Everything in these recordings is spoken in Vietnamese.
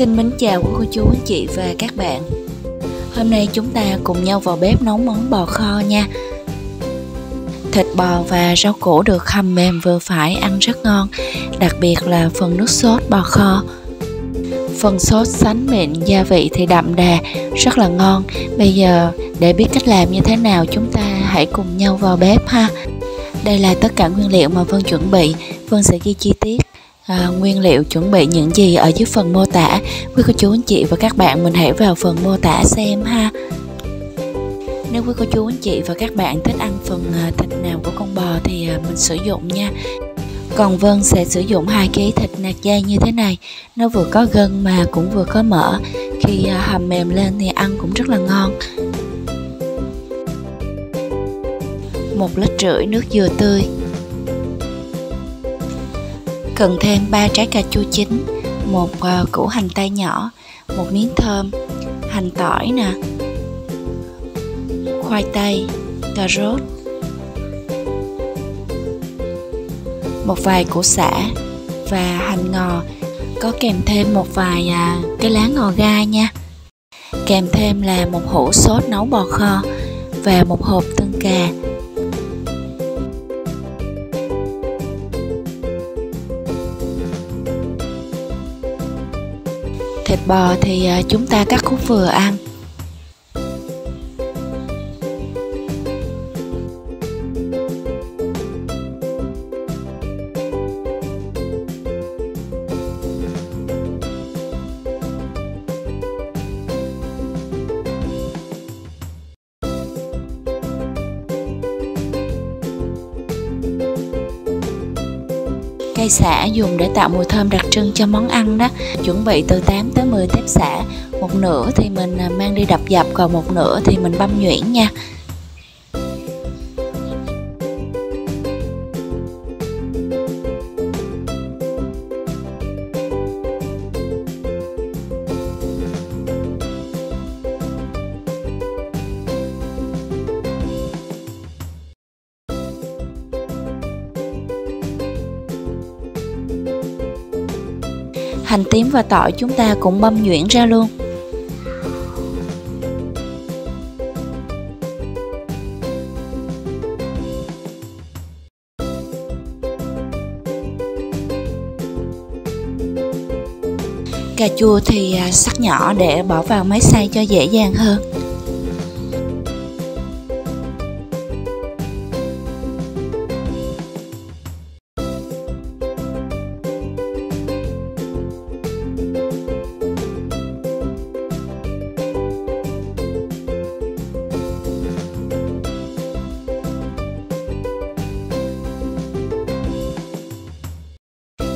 Xin mến chào cô chú anh chị và các bạn. Hôm nay chúng ta cùng nhau vào bếp nấu món bò kho nha. Thịt bò và rau củ được hầm mềm vừa phải, ăn rất ngon. Đặc biệt là phần nước sốt bò kho. Phần sốt sánh mịn, gia vị thì đậm đà, rất là ngon. Bây giờ để biết cách làm như thế nào, chúng ta hãy cùng nhau vào bếp ha. Đây là tất cả nguyên liệu mà Vân chuẩn bị. Vân sẽ ghi chi tiết nguyên liệu chuẩn bị những gì ở dưới phần mô tả. Quý cô chú anh chị và các bạn mình hãy vào phần mô tả xem ha. Nếu quý cô chú anh chị và các bạn thích ăn phần thịt nào của con bò thì mình sử dụng nha. Còn Vân sẽ sử dụng 2 kg thịt nạc dây như thế này. Nó vừa có gân mà cũng vừa có mỡ. Khi hầm mềm lên thì ăn cũng rất là ngon. 1,5 lít nước dừa tươi. Cần thêm 3 trái cà chua chín, 1 củ hành tây nhỏ, 1 miếng thơm, hành tỏi nè, khoai tây, cà rốt, một vài củ sả và hành ngò, có kèm thêm một vài cái lá ngò gai nha. Kèm thêm là 1 hũ sốt nấu bò kho và 1 hộp tương cà. Thịt bò thì chúng ta cắt khúc vừa ăn. Cây sả dùng để tạo mùi thơm đặc trưng cho món ăn đó. Chuẩn bị từ 8 tới 10 tép sả. Một nửa thì mình mang đi đập dập, còn một nửa thì mình băm nhuyễn nha. Hành tím và tỏi chúng ta cũng băm nhuyễn ra luôn. Cà chua thì sắc nhỏ để bỏ vào máy xay cho dễ dàng hơn.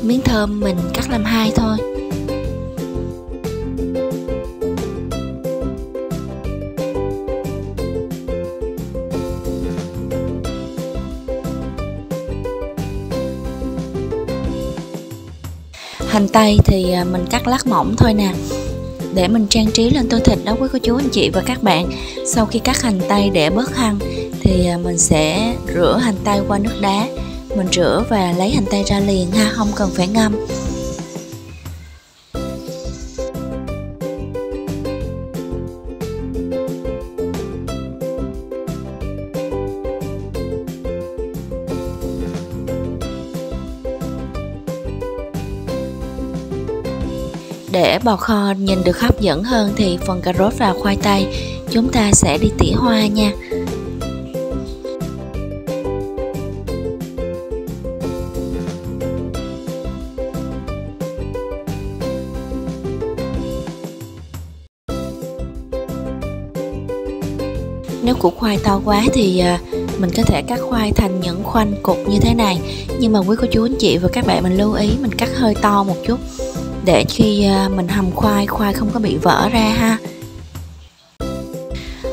Miếng thơm mình cắt làm 2 thôi. Hành tây thì mình cắt lát mỏng thôi nè, để mình trang trí lên tô thịt đó quý cô chú anh chị và các bạn. Sau khi cắt hành tây để bớt hăng thì mình sẽ rửa hành tây qua nước đá. Mình rửa và lấy hành tây ra liền ha, không cần phải ngâm. Để bò kho nhìn được hấp dẫn hơn thì phần cà rốt và khoai tây chúng ta sẽ đi tỉa hoa nha. Nếu củ khoai to quá thì mình có thể cắt khoai thành những khoanh cục như thế này. Nhưng mà quý cô chú anh chị và các bạn mình lưu ý mình cắt hơi to một chút, để khi mình hầm khoai không có bị vỡ ra ha.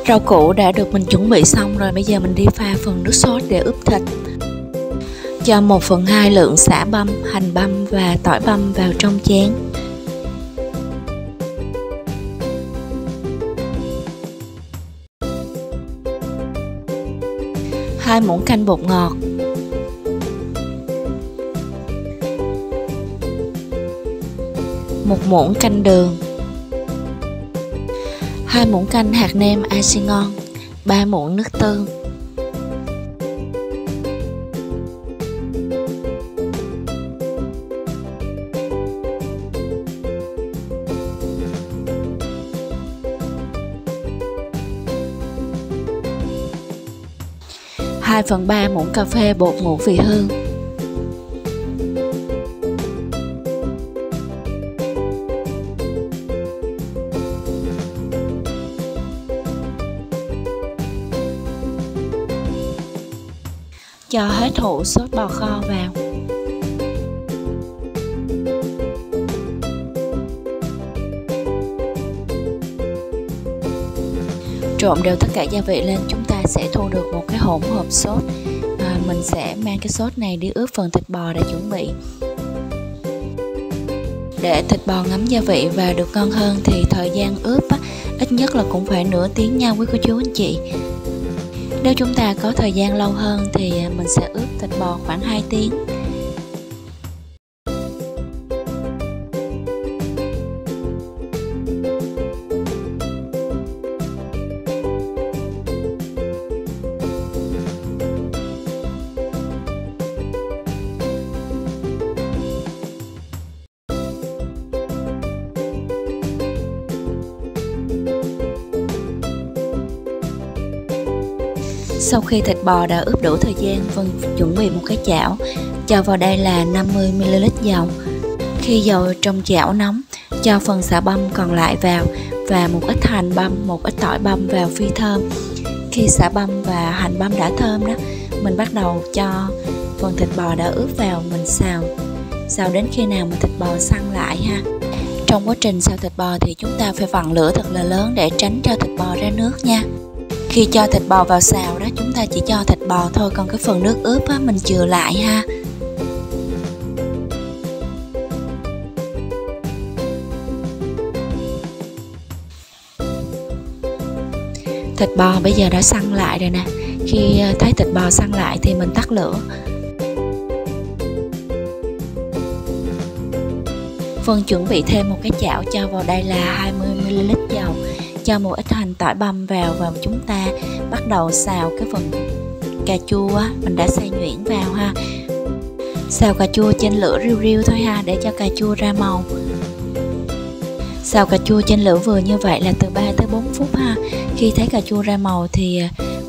Rau củ đã được mình chuẩn bị xong rồi. Bây giờ mình đi pha phần nước sốt để ướp thịt. Cho 1/2 lượng sả băm, hành băm và tỏi băm vào trong chén. 2 muỗng canh bột ngọt, 1 1 muỗng canh đường, 2 muỗng canh hạt nêm Arsi ngon, 3 muỗng nước tương. Hai phần 3 muỗng cà phê bột ngũ vị hương. Cho hết hũ sốt bò kho vào. Trộn đều tất cả gia vị lên, chúng ta sẽ thu được một cái hỗn hợp sốt. Mình sẽ mang cái sốt này đi ướp phần thịt bò để chuẩn bị. Để thịt bò ngấm gia vị và được ngon hơn thì thời gian ướp ít nhất là cũng phải nửa tiếng nha quý cô chú anh chị. Nếu chúng ta có thời gian lâu hơn thì mình sẽ ướp thịt bò khoảng 2 tiếng. Sau khi thịt bò đã ướp đủ thời gian, Vân chuẩn bị một cái chảo. Cho vào đây là 50 ml dầu. Khi dầu trong chảo nóng, cho phần xà băm còn lại vào và một ít hành băm, một ít tỏi băm vào phi thơm. Khi xà băm và hành băm đã thơm đó, mình bắt đầu cho phần thịt bò đã ướp vào, mình xào đến khi nào mà thịt bò săn lại ha. Trong quá trình xào thịt bò thì chúng ta phải vặn lửa thật là lớn để tránh cho thịt bò ra nước nha. Khi cho thịt bò vào xào đó, chúng ta chỉ cho thịt bò thôi, còn cái phần nước ướp á, mình chừa lại ha. Thịt bò bây giờ đã săn lại rồi nè. Khi thấy thịt bò săn lại thì mình tắt lửa. Vân chuẩn bị thêm một cái chảo, cho vào đây là 20 ml dầu. Cho một ít hành tỏi băm vào và chúng ta bắt đầu xào cái phần cà chua á, mình đã xay nhuyễn vào ha. Xào cà chua trên lửa riu riu thôi ha, để cho cà chua ra màu. Xào cà chua trên lửa vừa như vậy là từ 3 tới 4 phút ha. Khi thấy cà chua ra màu thì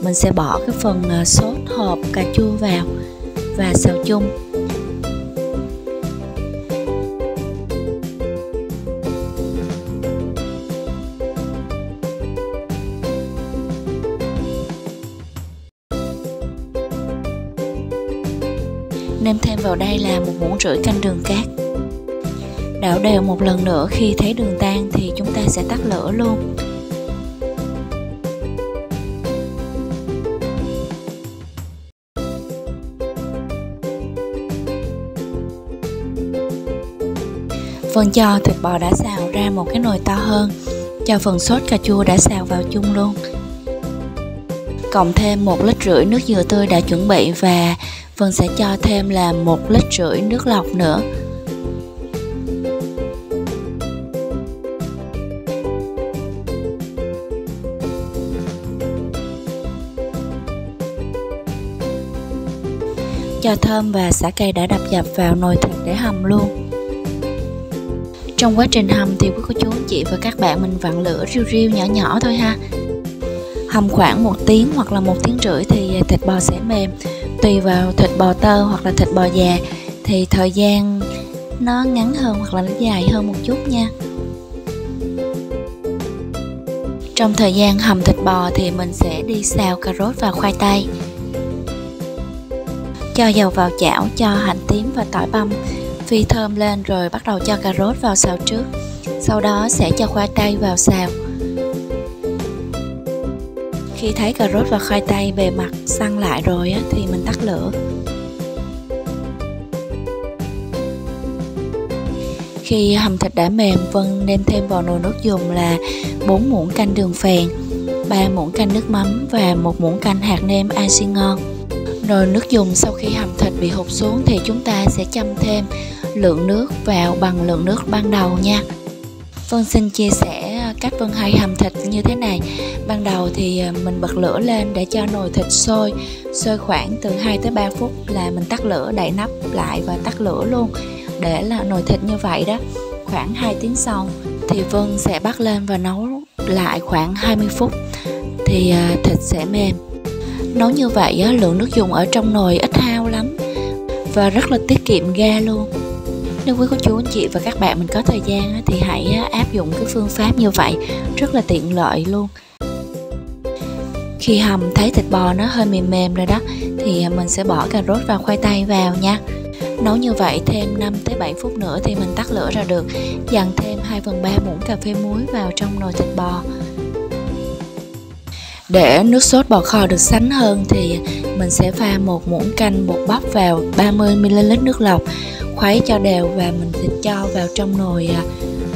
mình sẽ bỏ cái phần sốt hộp cà chua vào và xào chung. Nêm thêm vào đây là 1,5 muỗng canh đường cát. Đảo đều một lần nữa, khi thấy đường tan thì chúng ta sẽ tắt lửa luôn. Vân cho thịt bò đã xào ra một cái nồi to hơn, cho phần sốt cà chua đã xào vào chung luôn. Cộng thêm 1,5 lít nước dừa tươi đã chuẩn bị và Vân sẽ cho thêm là 1,5 lít nước lọc nữa. Cho thơm và sả cây đã đập dập vào nồi thịt để hầm luôn. Trong quá trình hầm thì quý cô chú anh chị và các bạn mình vặn lửa riu riu nhỏ nhỏ thôi ha. Hầm khoảng 1 tiếng hoặc là 1,5 tiếng thì thịt bò sẽ mềm. Tùy vào thịt bò tơ hoặc là thịt bò già thì thời gian nó ngắn hơn hoặc là nó dài hơn một chút nha. Trong thời gian hầm thịt bò thì mình sẽ đi xào cà rốt và khoai tây. Cho dầu vào chảo, cho hành tím và tỏi băm phi thơm lên rồi bắt đầu cho cà rốt vào xào trước. Sau đó sẽ cho khoai tây vào xào. Khi thấy cà rốt và khoai tây bề mặt săn lại rồi á, thì mình tắt lửa. Khi hầm thịt đã mềm, Vân nêm thêm vào nồi nước dùng là 4 muỗng canh đường phèn, 3 muỗng canh nước mắm và 1 muỗng canh hạt nêm Arsi ngon. Nồi nước dùng sau khi hầm thịt bị hụt xuống thì chúng ta sẽ châm thêm lượng nước vào bằng lượng nước ban đầu nha. Vân xin chia sẻ cách Vân hay hầm thịt như thế này. Ban đầu thì mình bật lửa lên để cho nồi thịt sôi khoảng từ 2 tới 3 phút là mình tắt lửa, đậy nắp lại và tắt lửa luôn. Để là nồi thịt như vậy đó. Khoảng 2 tiếng sau thì Vân sẽ bắt lên và nấu lại khoảng 20 phút thì thịt sẽ mềm. Nấu như vậy lượng nước dùng ở trong nồi ít hao lắm và rất là tiết kiệm ga luôn. Nếu quý cô chú anh chị và các bạn mình có thời gian thì hãy áp dụng cái phương pháp như vậy, rất là tiện lợi luôn. Khi hầm thấy thịt bò nó hơi mềm mềm rồi đó thì mình sẽ bỏ cà rốt và khoai tây vào nha. Nấu như vậy thêm 5 tới 7 phút nữa thì mình tắt lửa ra được. Dặn thêm 2/3 muỗng cà phê muối vào trong nồi thịt bò. Để nước sốt bò kho được sánh hơn thì mình sẽ pha 1 muỗng canh bột bắp vào 30ml nước lọc, khuấy cho đều và mình thịt cho vào trong nồi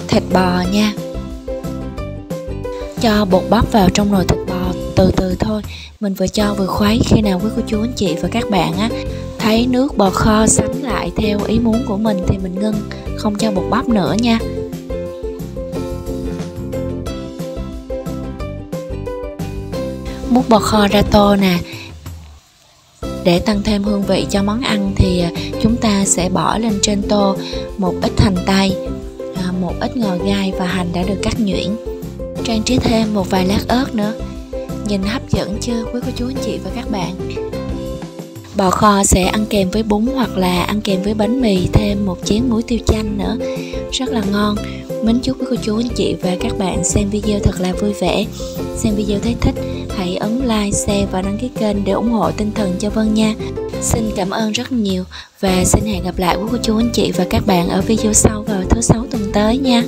thịt bò nha. Cho bột bắp vào trong nồi thịt bò từ từ thôi, mình vừa cho vừa khuấy. Khi nào quý cô chú anh chị và các bạn thấy nước bò kho sánh lại theo ý muốn của mình thì mình ngưng, không cho bột bắp nữa nha. Múc bò kho ra tô nè. Để tăng thêm hương vị cho món ăn thì chúng ta sẽ bỏ lên trên tô một ít hành tây, một ít ngò gai và hành đã được cắt nhuyễn. Trang trí thêm một vài lát ớt nữa. Nhìn hấp dẫn chưa quý cô chú anh chị và các bạn? Bò kho sẽ ăn kèm với bún hoặc là ăn kèm với bánh mì, thêm một chén muối tiêu chanh nữa. Rất là ngon. Mến chúc quý cô chú anh chị và các bạn xem video thật là vui vẻ. Xem video thấy thích, hãy ấn like, share và đăng ký kênh để ủng hộ tinh thần cho Vân nha. Xin cảm ơn rất nhiều và xin hẹn gặp lại quý cô chú anh chị và các bạn ở video sau vào thứ Sáu tuần tới nha.